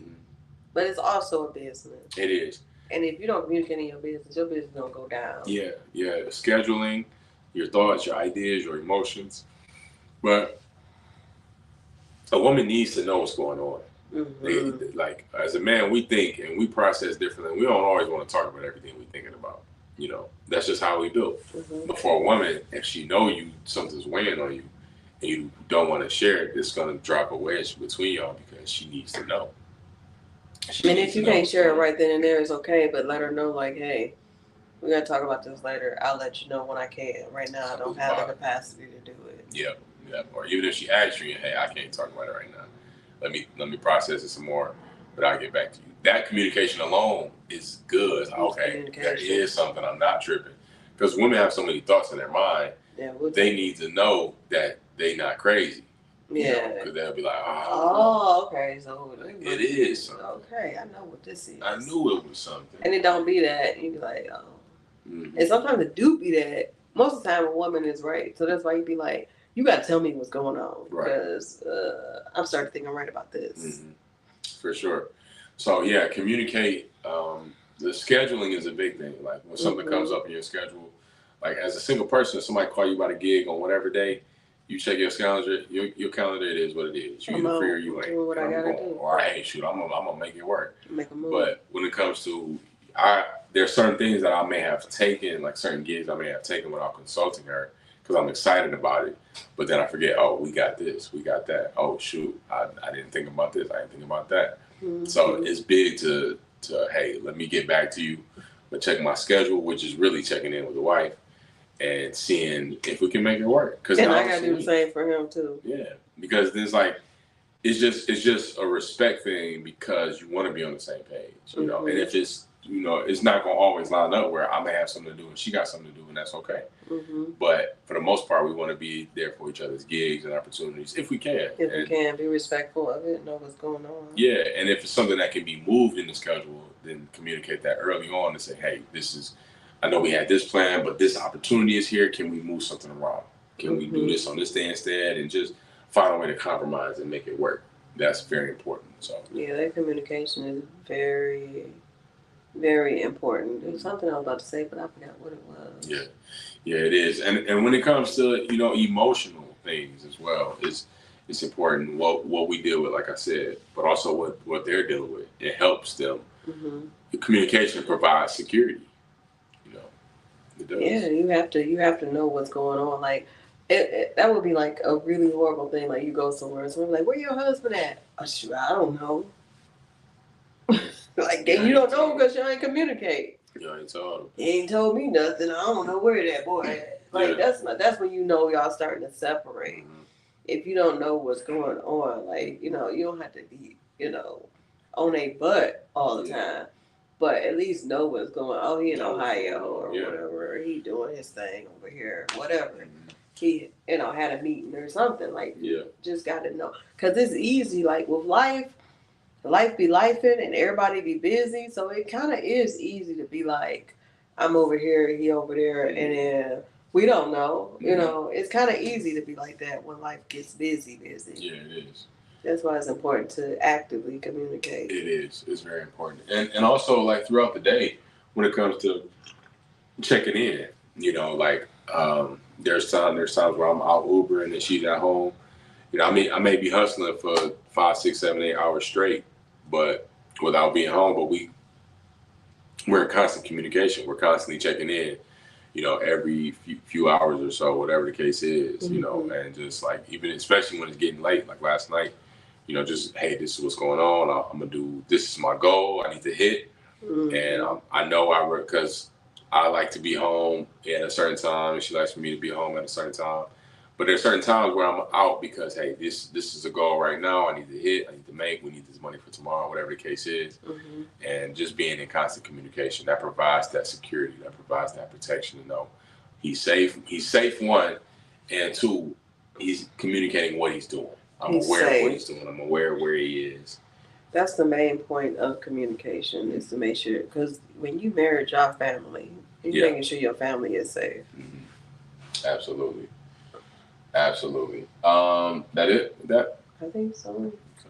But it's also a business. It is. And if you don't communicate in your business don't go down. Yeah. Scheduling, your thoughts, your ideas, your emotions. But a woman needs to know what's going on. Like, as a man, we think and we process differently. We don't always want to talk about everything we're thinking about. That's just how we do. But for a woman, if she know something's weighing on you and you don't want to share it, it's going to drop a wedge between y'all because she needs to know. And if you can't share it right then and there, it's okay. But let her know, like, hey, we gotta talk about this later. I'll let you know when I can. Right now, I don't have the capacity to do it. Yep. Or even if she asks you, hey, I can't talk about it right now. Let me process it some more, but I'll get back to you. That communication alone is good. Okay, there is something. I'm not tripping. Because women have so many thoughts in their mind. Yeah, they need to know that they not crazy. Yeah. Because they'll be like, okay. So it is something. Okay, I know what this is. I knew it was something. And it don't be that. You be like, oh. Mm-hmm. And sometimes it do be that. Most of the time, a woman is right. So that's why you be like, you got to tell me what's going on. Because I'm starting to think I'm right about this. Mm-hmm. For sure. So, yeah, communicate. The scheduling is a big thing. Like, when something comes up in your schedule, like, as a single person, somebody call you about a gig on whatever day, you check your calendar, your calendar, it is what it is. You either free or you ain't. What I gotta do. Or, hey, shoot, I'm gonna make it work. Make a move. But when it comes to, there's certain things that I may have taken, like certain gigs I may have taken without consulting her, because I'm excited about it. But then I forget, oh, we got this, we got that. Oh, shoot, I didn't think about this, I didn't think about that. Mm-hmm. So it's big to, hey, let me get back to you, but check my schedule, which is really checking in with the wife and seeing if we can make it work. And I gotta do the same for him too. Yeah, because there's like, it's just a respect thing, because you want to be on the same page, you know. And if it's, you know, it's not gonna always line up where I may have something to do and she got something to do, and that's okay. Mm-hmm. But for the most part, we want to be there for each other's gigs and opportunities if we can. If we can, be respectful of it, know what's going on. Yeah, and if it's something that can be moved in the schedule, then communicate that early on and say, hey, I know we had this plan, but this opportunity is here. Can we move something around? Can we do this on this day instead? And just find a way to compromise and make it work. That's very important. So yeah, that communication is very, very important. There was something I was about to say, but I forgot what it was. Yeah, it is. And when it comes to, you know, emotional things as well, it's important what we deal with, like I said, but also what they're dealing with. It helps them. Mm-hmm. The communication provides security. It does. Yeah, you have to know what's going on. Like, that would be like a really horrible thing. Like, you go somewhere and someone's like, "Where your husband at?" Oh, shoot, I don't know. Like, and you don't know because you ain't communicate. You ain't told him. He ain't told me nothing. I don't know where that boy at. Like, that's when you know y'all starting to separate. Mm-hmm. If you don't know what's going on, like, you know, you don't have to be, you know, on a butt all the time. But at least know what's going on. Oh, he in Ohio or whatever. He doing his thing over here, whatever. Mm-hmm. He, you know, had a meeting or something. Like, just got to know. Because it's easy, like, with life be lifing and everybody be busy. So it kind of is easy to be like, I'm over here, he over there, and then we don't know. Mm-hmm. You know, it's kind of easy to be like that when life gets busy. Yeah, it is. That's why it's important to actively communicate. It is. It's very important. And also, like, throughout the day, when it comes to checking in, you know, like, there's times where I'm out Ubering and she's at home. You know, I may be hustling for 5, 6, 7, 8 hours straight, but without being home. But we're in constant communication. We're constantly checking in, you know, every few hours or so, whatever the case is, mm-hmm. you know, and just like, even especially when it's getting late, like last night, you know, just, hey, this is what's going on. I'm going to do, this is my goal. I need to hit. Mm-hmm. And I know because I like to be home at a certain time, and she likes for me to be home at a certain time. But there's certain times where I'm out because, hey, this is a goal right now. I need to hit. I need to make. We need this money for tomorrow, whatever the case is. Mm-hmm. And just being in constant communication, that provides that security, that provides that protection to know he's safe. He's safe, one, and two, he's communicating what he's doing. I'm aware of what he's doing. I'm aware of where he is. That's the main point of communication, is to make sure, because when you marry your family, you're making sure your family is safe. Mm-hmm. Absolutely. That it? That? I think so. Okay.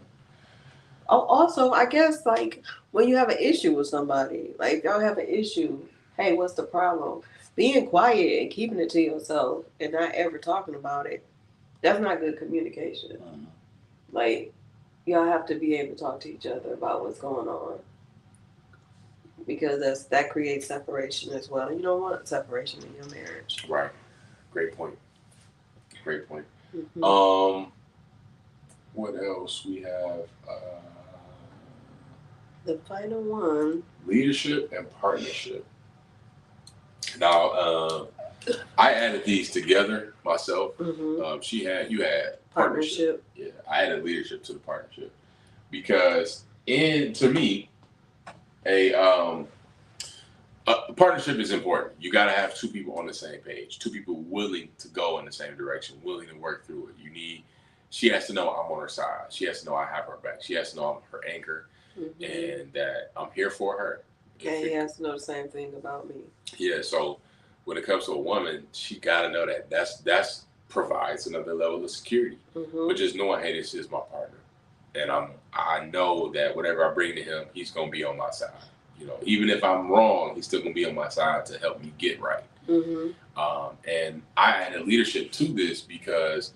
Oh, also, I guess, like, when you have an issue with somebody, like, y'all have an issue, hey, what's the problem? Being quiet and keeping it to yourself and not ever talking about it, that's not good communication. Mm-hmm. Like, y'all have to be able to talk to each other about what's going on, because that creates separation as well. And you don't want separation in your marriage. Right. Great point. Mm-hmm. What else we have? The final one. Leadership and partnership. Now, I added these together myself. You had partnership. Yeah, I added leadership to the partnership because, to me, a partnership is important. You got to have two people on the same page, two people willing to go in the same direction, willing to work through it. She has to know I'm on her side. She has to know I have her back. She has to know I'm her anchor and that I'm here for her. And he has to know the same thing about me. Yeah, so when it comes to a woman, she got to know that that's provides another level of security. But just knowing, hey, this is my partner, and I know that whatever I bring to him, he's gonna be on my side. Even if I'm wrong, he's still gonna be on my side to help me get right. And I added leadership to this because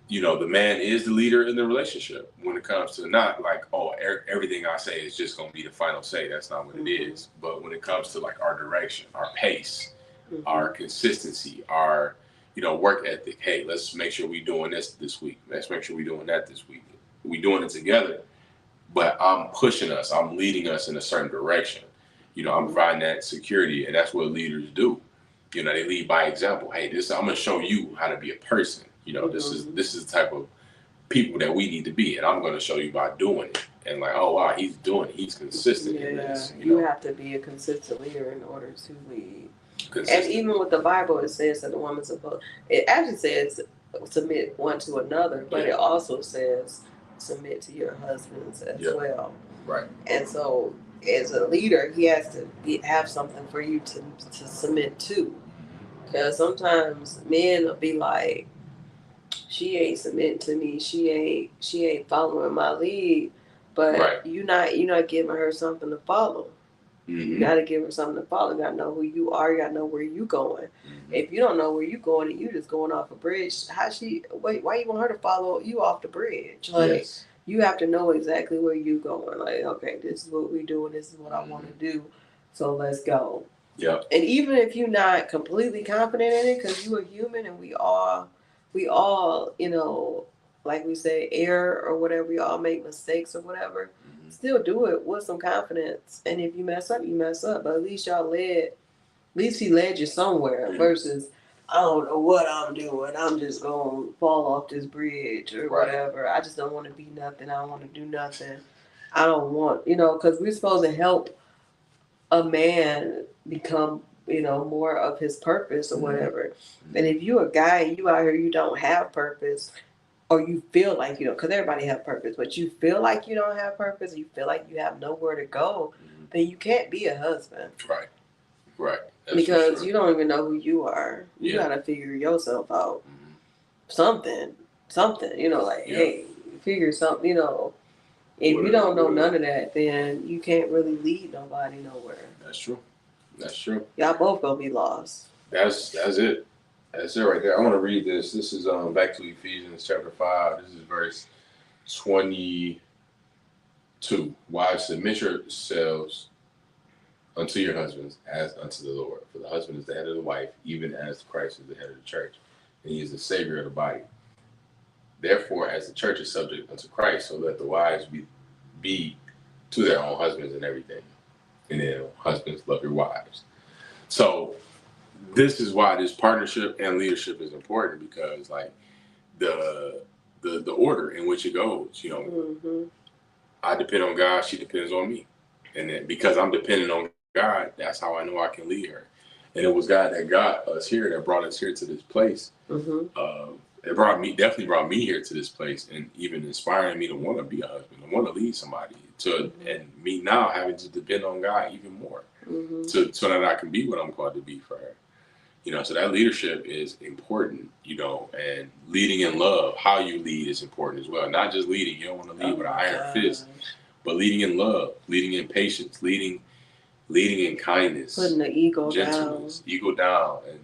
the man is the leader in the relationship when it comes to not like, oh, everything I say is just going to be the final say. That's not what it is. But when it comes to like our direction, our pace, our consistency, our, work ethic, hey, let's make sure we're doing this week. Let's make sure we're doing that this week. We're doing it together, but I'm pushing us. I'm leading us in a certain direction. I'm providing that security, and that's what leaders do. They lead by example. Hey, I'm going to show you how to be a person. This is the type of people that we need to be, and I'm going to show you by doing it. And like, oh wow, he's doing it. He's consistent in this. You have to be a consistent leader in order to lead. And even with the Bible, it says that the woman's supposed. It actually says submit one to another, but it also says submit to your husbands as well. Right. And so, as a leader, he has to have something for you to submit to. Because sometimes men will be like, she ain't submitting to me. She ain't following my lead. But you're not giving her something to follow. You got to give her something to follow. You got to know who you are. You got to know where you going. If you don't know where you going and you just going off a bridge, why you want her to follow you off the bridge? Like, you have to know exactly where you going. Like, okay, this is what we doing. This is what I want to do. So let's go. Yeah. And even if you're not completely confident in it, because you are human and we all, like we say, err or whatever, we all make mistakes or whatever, still do it with some confidence. And if you mess up, you mess up. But at least he led you somewhere versus, I don't know what I'm doing. I'm just going to fall off this bridge or whatever. I just don't want to be nothing. I don't want to do nothing. I don't want, because we're supposed to help a man become, more of his purpose or whatever. And if you're a guy and you out here, you don't have purpose, or you feel like you don't, because everybody have purpose, but you feel like you don't have purpose, you feel like you have nowhere to go, then you can't be a husband. Right. Because you don't even know who you are. You got to figure yourself out. Something, hey, figure something, If you don't know none of that, then you can't really lead nobody nowhere. That's true. Y'all both gonna be lost. That's it. That's it right there. I want to read this. This is back to Ephesians chapter 5. This is verse 22. Wives, submit yourselves unto your husbands as unto the Lord. For the husband is the head of the wife, even as Christ is the head of the church, and he is the Savior of the body. Therefore, as the church is subject unto Christ, so let the wives be to their own husbands and everything. And then husbands, love your wives. So this is why this partnership and leadership is important, because like the order in which it goes, I depend on God, she depends on me. And then because I'm dependent on God, that's how I know I can lead her. And it was God that got us here, that brought us here to this place. It definitely brought me here to this place, and even inspiring me to want to be a husband, to want to lead somebody, and me now having to depend on God even more, so that I can be what I'm called to be for her. So that leadership is important, and leading in love, how you lead is important as well. Not just leading, you don't want to lead with an iron fist, but leading in love, leading in patience, leading in kindness, putting the ego down, and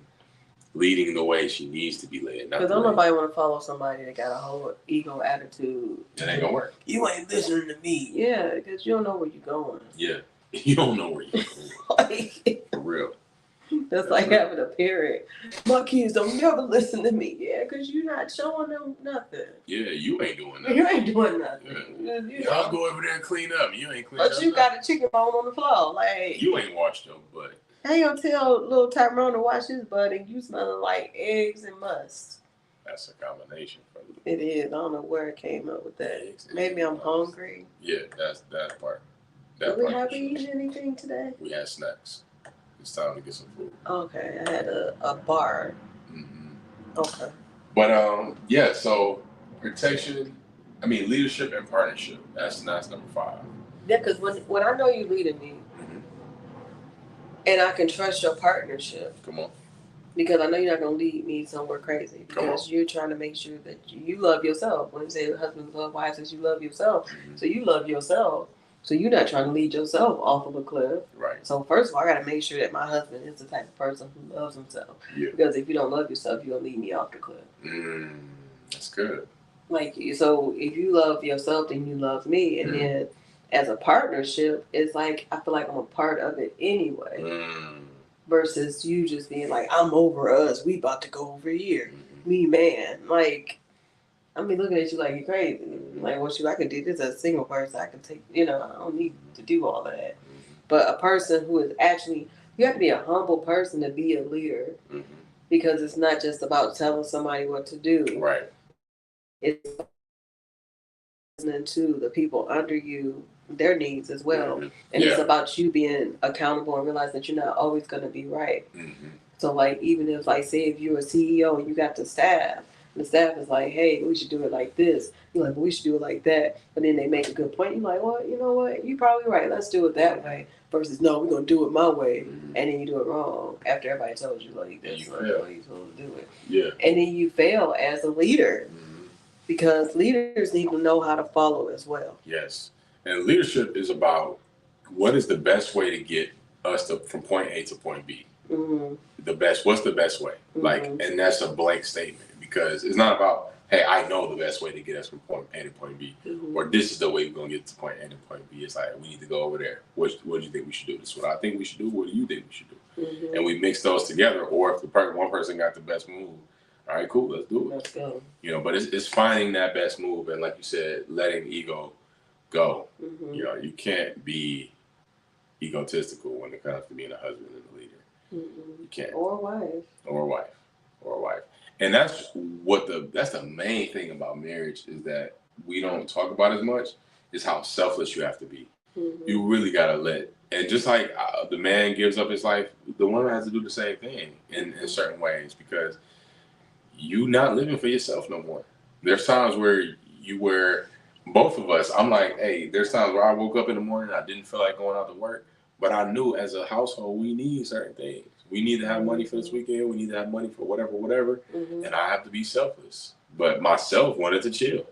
leading the way she needs to be led. Because don't nobody want to follow somebody that got a whole ego attitude. It ain't gonna work. You ain't listening to me. Yeah, because you don't know where you're going. Yeah, you don't know where you're going. For real. That's like having a parent. My kids don't never listen to me. Yeah, because you're not showing them nothing. Yeah, you ain't doing nothing. You ain't doing nothing. Yeah. I'll go over there and clean up. You ain't clean up. But you got a chicken bone on the floor. Like, you ain't washed your butt. How you gonna tell little Tyrone to wash his butt and you smelling like eggs and must? That's a combination. It is. I don't know where it came up with that. Maybe I'm hungry. Yeah, that's that part. Did we have eaten anything today? We had snacks. It's time to get some food. Okay, I had a bar. Mm-hmm. Okay. But yeah. So leadership and partnership. That's number 5. Yeah, because when I know you leading me, and I can trust your partnership. Come on. Because I know you're not going to lead me somewhere crazy. Because you're trying to make sure that you love yourself. When you say husbands love wives, is you love yourself. Mm-hmm. So you love yourself. So you're not trying to lead yourself off of a cliff. Right. So first of all, I got to make sure that my husband is the type of person who loves himself. Yeah. Because if you don't love yourself, you're going to lead me off the cliff. That's good. Like, so if you love yourself, then you love me. And then as a partnership, it's like, I feel like I'm a part of it anyway. Versus you just being like, I'm over us. We about to go over here. Me, man. Like, I mean, looking at you like you're crazy. Like, what I could do this as a single person. I can take, I don't need to do all of that. But a person who is actually, you have to be a humble person to be a leader. Because it's not just about telling somebody what to do. Right. It's listening to the people under you, their needs as well. And it's about you being accountable and realize that you're not always going to be right. So like, even if like, say if you're a CEO and you got the staff is like, hey, we should do it like this. You're like, well, we should do it like that. But then they make a good point. You're like, well, you know what? You're probably right. Let's do it that way. Versus, no, we're going to do it my way. And then you do it wrong after everybody told you, like, that's not the way you're supposed to do it. Yeah. And then you fail as a leader. Because leaders need to know how to follow as well. Yes. And leadership is about what is the best way to get us from point A to point B. What's the best way? Like, and that's a blank statement because it's not about, hey, I know the best way to get us from point A to point B, or this is the way we're going to get to point A to point B. It's like, we need to go over there. What do you think we should do? This is what I think we should do. What do you think we should do? And we mix those together. Or if one person got the best move, all right, cool, let's do it. Let's go. But it's finding that best move and, like you said, letting ego go. You can't be egotistical when it comes to being a husband and a leader. You can't. Or a wife. And that's the main thing about marriage is that we don't talk about as much is how selfless you have to be. You really gotta and just like the man gives up his life, the woman has to do the same thing in certain ways because you not living for yourself no more. There's times where both of us, I'm like, hey, there's times where I woke up in the morning, I didn't feel like going out to work, but I knew as a household, we need certain things. We need to have money for this weekend. We need to have money for whatever. And I have to be selfless. But myself wanted to chill.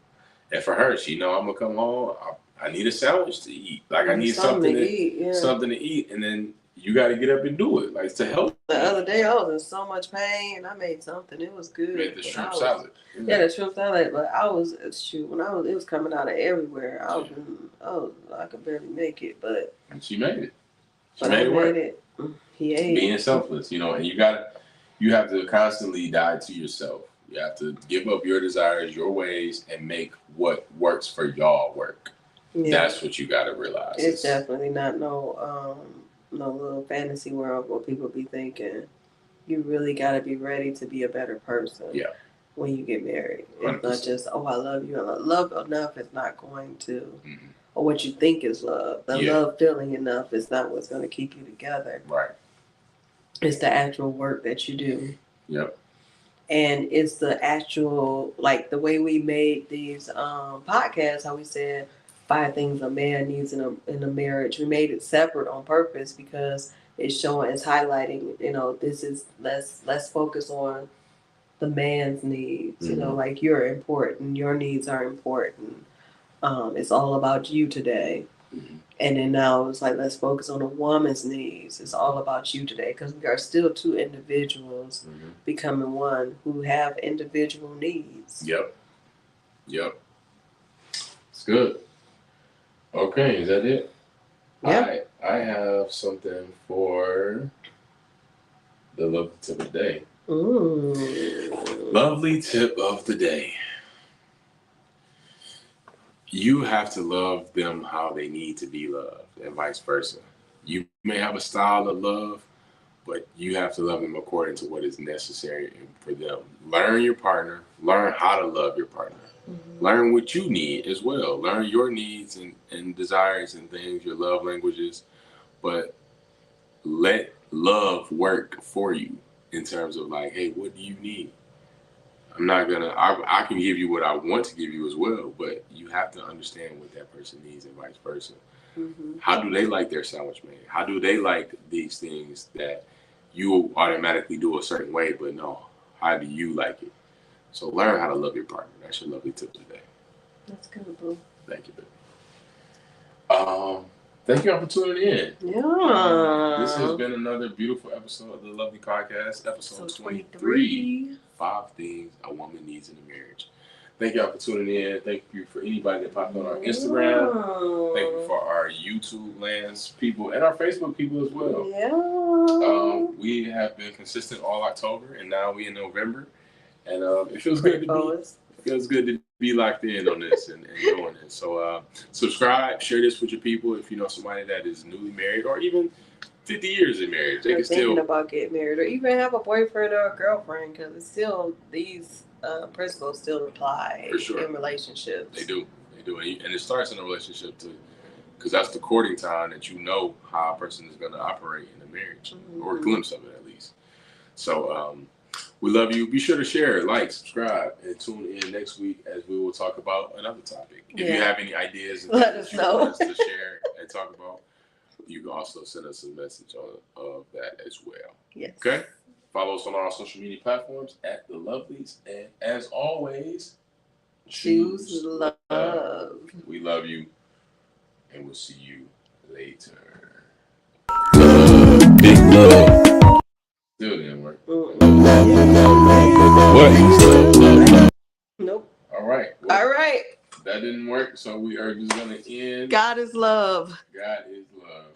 And for her, she know I'm going to come home. I need a sandwich to eat. Like I need something to eat. And then you got to get up and do it. Like to help. The other day, I was in so much pain, and I made something. It was good. You made the shrimp salad. Yeah, the shrimp salad. But I was when it was coming out of everywhere. I could barely make it, but and she made it. She made it work. He ate. Being selfless, and you have to constantly die to yourself. You have to give up your desires, your ways, and make what works for y'all work. Yeah. That's what you got to realize. It's definitely not no little fantasy world where people be thinking. You really got to be ready to be a better person. Yeah. When you get married, it's 100%. Not just I love you. Love enough is not going to, or what you think is love. The love feeling enough is not what's going to keep you together. Right. It's the actual work that you do. Yep. And it's the actual, like the way we made these podcasts, how we said 5 things a man needs in a marriage. We made it separate on purpose because it's highlighting, this is let's focus on the man's needs. Like you're important, your needs are important. It's all about you today. And then now it's like, let's focus on a woman's needs. It's all about you today because we are still 2 individuals becoming one who have individual needs. Yep. It's good. Okay, is that it? Yeah. I have something for the lovely tip of the day. Mm. Lovely tip of the day. You have to love them how they need to be loved, and vice versa. You may have a style of love, but you have to love them according to what is necessary for them. Learn your partner. Learn how to love your partner. Mm-hmm. Learn what you need as well. Learn your needs and desires and things, your love languages. But let love work for you in terms of like, hey, what do you need? I can give you what I want to give you as well, but you have to understand what that person needs and vice versa. Mm-hmm. How do they like their sandwich made? How do they like these things that you automatically do a certain way, but no, how do you like it? So learn how to love your partner. That's your lovely tip today. That's good, boo. Thank you, baby. Thank you all for tuning in. Yeah. This has been another beautiful episode of the Lovely Podcast, episode 23. 5 things a woman needs in a marriage. Thank y'all for tuning in. Thank you for anybody that popped on our Instagram. Thank you for our YouTube lands people and our Facebook people as well. Yeah. We have been consistent all October, and now we in November, and it feels good to be locked in on this and doing it. So subscribe, share this with your people if you know somebody that is newly married or even 50 years in marriage. They can thinking about getting married or even have a boyfriend or a girlfriend, because it's still these principles still apply in relationships. They do, and it starts in a relationship too, because that's the courting time that you know how a person is going to operate in a marriage, or a glimpse of it at least. So we love you. Be sure to share, like, subscribe, and tune in next week as we will talk about another topic. If you have any ideas and let us know. Want us to share and talk about, you can also send us a message of that as well. Yes. Okay? Follow us on our social media platforms at The Lovelies. And as always, choose love. We love you, and we'll see you later. Big love. Still didn't work. What? Nope. All right. Well, all right. That didn't work, so we are just going to end. God is love. God is love.